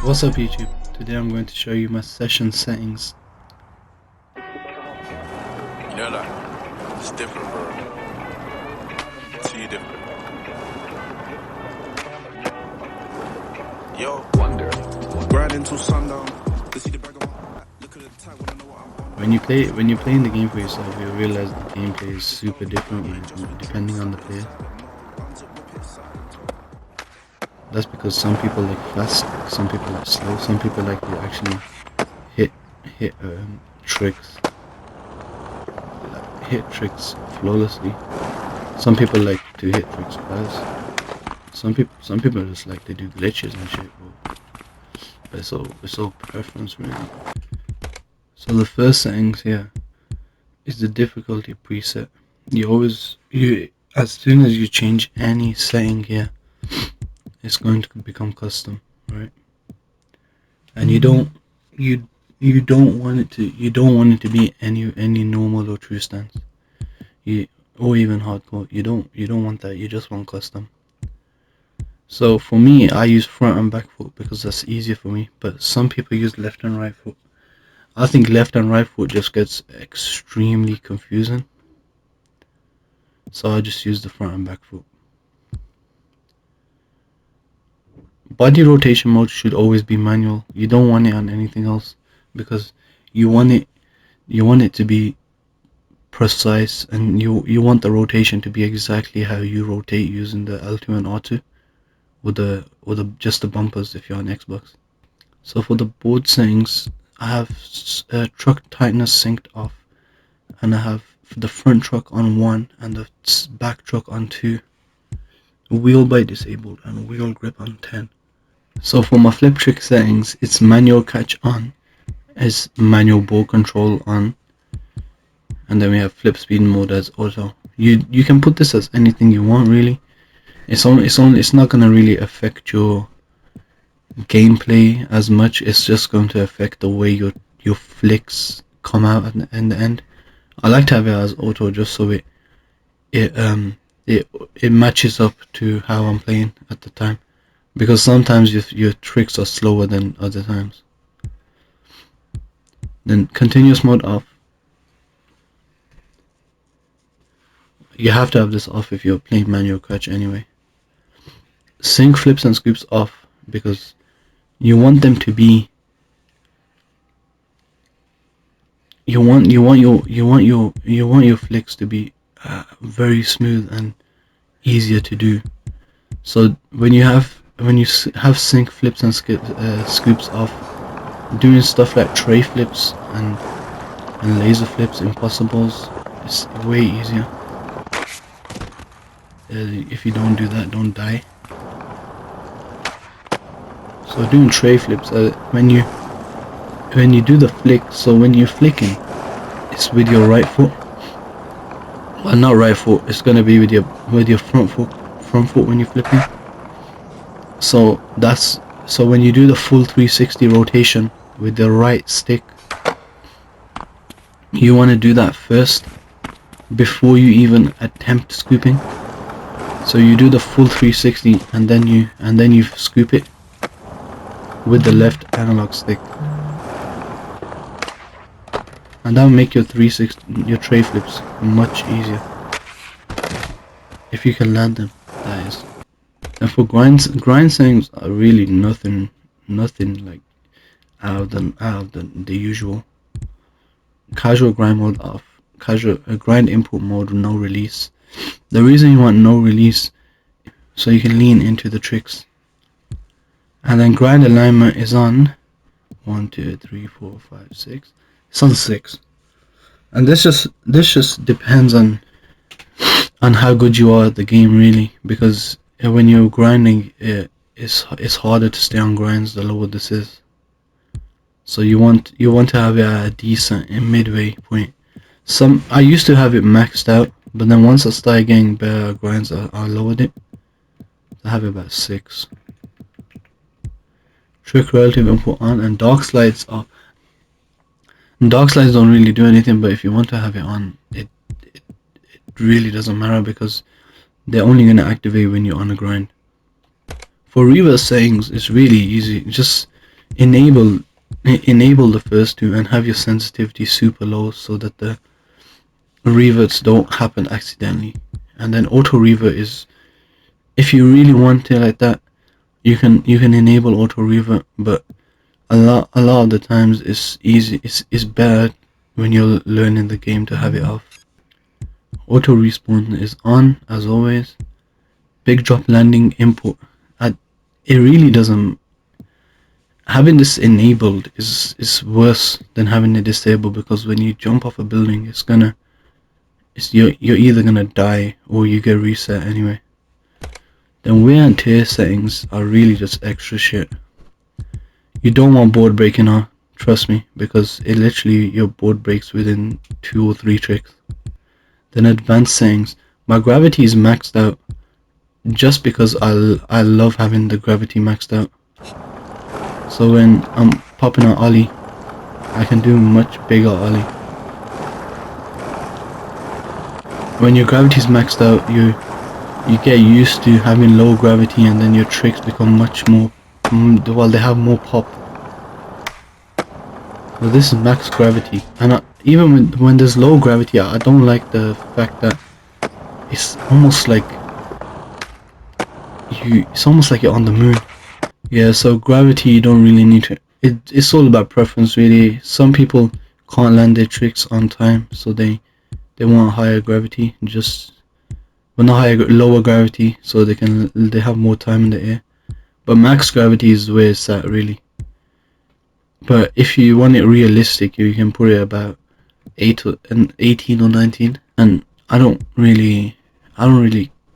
What's up YouTube? Today I'm going to show you my session settings. You know that? It's different, bro. Too different. Yo, wonder. Grind until sundown. To see the bag on my back. Look at the tag when I know what I'm on. When you're playing the game for yourself, you realize the gameplay is super different depending on the player. That's because some people like fast, some people like slow, some people like to actually hit tricks, hit tricks flawlessly. Some people like to hit tricks fast. Some people just like to do glitches and shit. But it's all preference really. So the first settings here is the difficulty preset. As soon as you change any setting here, it's going to become custom, right? And you don't want it to be any normal or true stance, or even hardcore. You don't want that. You just want custom. So for me, I use front and back foot because that's easier for me. But some people use left and right foot. I think left and right foot just gets extremely confusing. So I just use the front and back foot. Body rotation mode should always be manual. You don't want it on anything else because you want it to be precise, and you want the rotation to be exactly how you rotate using the L2 and R2 with the just the bumpers if you're on Xbox. So for the board settings, I have truck tightness synced off, and I have the front truck on 1 and the back truck on 2. Wheel bite disabled and wheel grip on 10. So for my flip trick settings, it's manual catch on, is manual ball control on, and then we have flip speed mode as auto. You can put this as anything you want really. It's not gonna really affect your gameplay as much. It's just going to affect the way your flicks come out in the end. I like to have it as auto just so it matches up to how I'm playing at the time, because sometimes your tricks are slower than other times. Then continuous mode off. You have to have this off if you're playing manual catch anyway. Sync flips and scoops off because you want them to be you want your flicks to be very smooth and easier to do. So when you have sync flips and scoops off, doing stuff like tray flips and laser flips, impossibles, is way easier. If you don't do that, don't die. So doing tray flips, when you do the flick, so when you're flicking, it's with your right foot. Well, not right foot. It's gonna be with your front foot when you're flipping. So when you do the full 360 rotation with the right stick, you want to do that first before you even attempt scooping. So you do the full 360 and then you scoop it with the left analog stick, and that'll make your tray flips much easier if you can land them, that is. And for grind settings are really nothing like out of the usual. Casual grind mode off. Casual grind input mode, no release. The reason you want no release, so you can lean into the tricks. And then grind alignment is on 1, 2, 3, 4, 5, 6. It's on 6. And this just depends on how good you are at the game really, because when you're grinding, it's harder to stay on grinds the lower this is. So you want to have it at a decent midway point. I used to have it maxed out, but then once I started getting better grinds, I lowered it. I have it about 6. Trick relative input on, and dark slides off. And dark slides don't really do anything, but if you want to have it on, it really doesn't matter because they're only going to activate when you're on a grind. For reverse settings, it's really easy. Just enable the first two and have your sensitivity super low so that the reverts don't happen accidentally. And then auto revert is, if you really want it like that, you can enable auto revert, but a lot of the times it's better when you're learning the game to have it off. Auto respawn is on as always. Big drop landing input. It really doesn't. Having this enabled is worse than having it disabled, because when you jump off a building, you're either gonna die or you get reset anyway. Then wear and tear settings are really just extra shit. You don't want board breaking on, trust me, because it literally, your board breaks within 2 or 3 tricks. Then advanced settings. My gravity is maxed out just because I love having the gravity maxed out. So when I'm popping an ollie, I can do much bigger ollie. When your gravity is maxed out, you get used to having low gravity, and then your tricks become much more, well, they have more pop. Well, this is max gravity, and even when there's low gravity, I don't like the fact that it's almost like you're on the moon. Yeah, so gravity, you don't really need to. It's all about preference, really. Some people can't land their tricks on time, so they want higher gravity, lower gravity, so they have more time in the air. But max gravity is where it's at, really. But if you want it realistic, you can put it about 18 or 19. And I don't really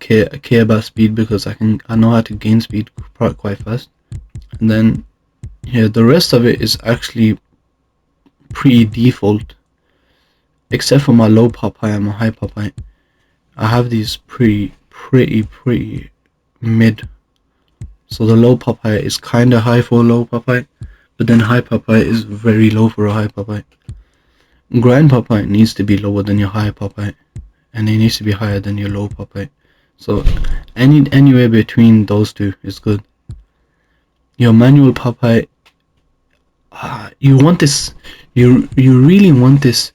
care about speed, because I know how to gain speed quite fast. And then yeah, the rest of it is actually pretty default, except for my low pop height and my high pop height. I have these pretty mid. So the low pop height is kinda high for a low pop height, but then high pop height is very low for a high pop height. Grind pop height needs to be lower than your high pop height, and it needs to be higher than your low pop height. So anywhere between those two is good. Your manual pop height, you want this, you really want this.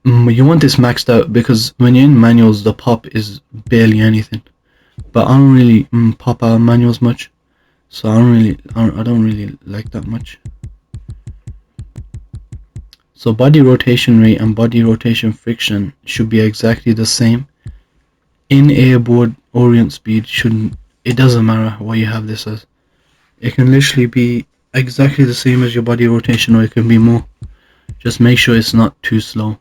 You want this maxed out, because when you're in manuals, the pop is barely anything. But I don't really pop out manuals much, so I don't really like that much. So body rotation rate and body rotation friction should be exactly the same. In airboard orient speed it doesn't matter what you have this as. It can literally be exactly the same as your body rotation, or it can be more. Just make sure it's not too slow.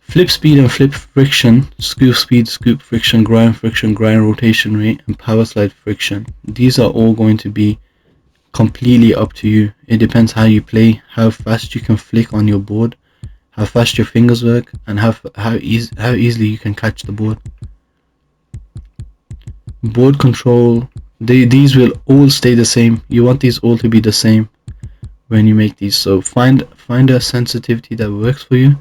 Flip speed and flip friction, scoop speed, scoop friction, grind rotation rate, and power slide friction. These are all going to be completely up to you. It depends how you play, how fast you can flick on your board, how fast your fingers work, and how easily you can catch the board. Board control, these will all stay the same. You want these all to be the same when you make these. So find a sensitivity that works for you,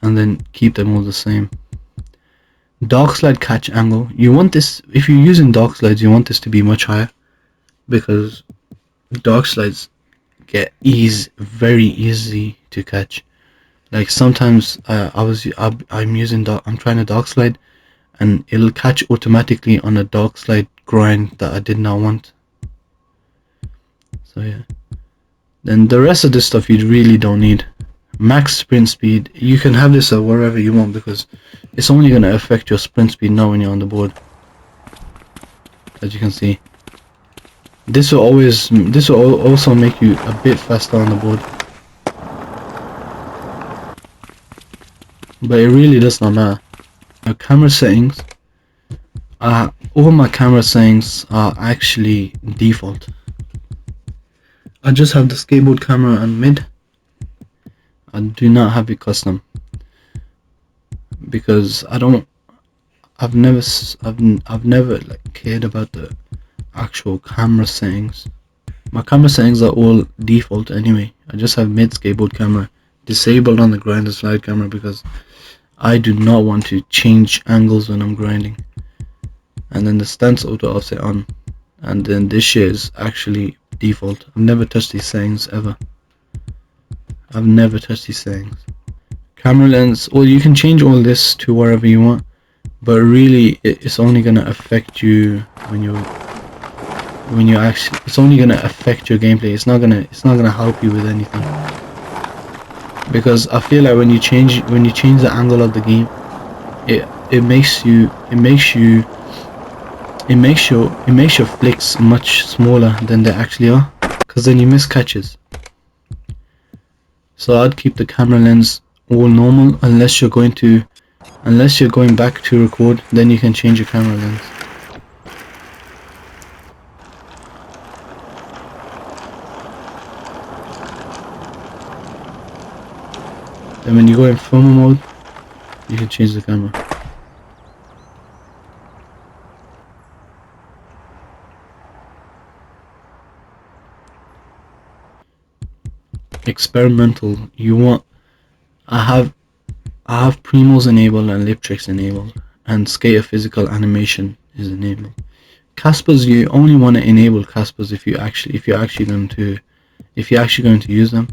and then keep them all the same. Dark slide catch angle. You want this, if you're using dark slides, you want this to be much higher, because dark slides get very easy to catch. Like sometimes I'm trying a dark slide, and it'll catch automatically on a dark slide grind that I did not want. So yeah. Then the rest of this stuff you really don't need. Max sprint speed, you can have this at wherever you want, because it's only going to affect your sprint speed now when you're on the board. As you can see, this will also make you a bit faster on the board, but it really does not matter. Camera settings, all my camera settings are actually default. I just have the skateboard camera and mid. I do not have it custom, because I've never like cared about the actual camera settings. My camera settings are all default anyway. I just have mid skateboard camera disabled on the grind and slide camera, because I do not want to change angles when I'm grinding. And then the stance auto offset on, and then this shit is actually default. I've never touched these settings ever. I've never touched these settings. Camera lens, well, you can change all this to wherever you want, but really it's only gonna affect you when you actually, it's only gonna affect your gameplay. It's not gonna help you with anything, because I feel like when you change the angle of the game, it makes your flicks much smaller than they actually are, because then you miss catches. So I'd keep the camera lens all normal unless you're going back to record, then you can change your camera lens. Then when you go in film mode, you can change the camera. Experimental, I have Primos enabled and Liptrix enabled, and Skater physical animation is enabled. Caspers, you only want to enable Caspers if you're actually going to use them,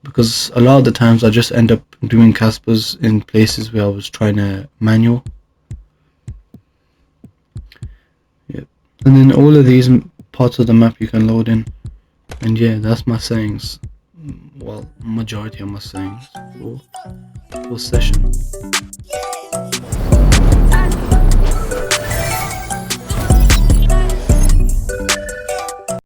because a lot of the times I just end up doing Caspers in places where I was trying to manual. Yep. And then all of these parts of the map you can load in, and yeah, that's my settings. Well, majority of my settings for session.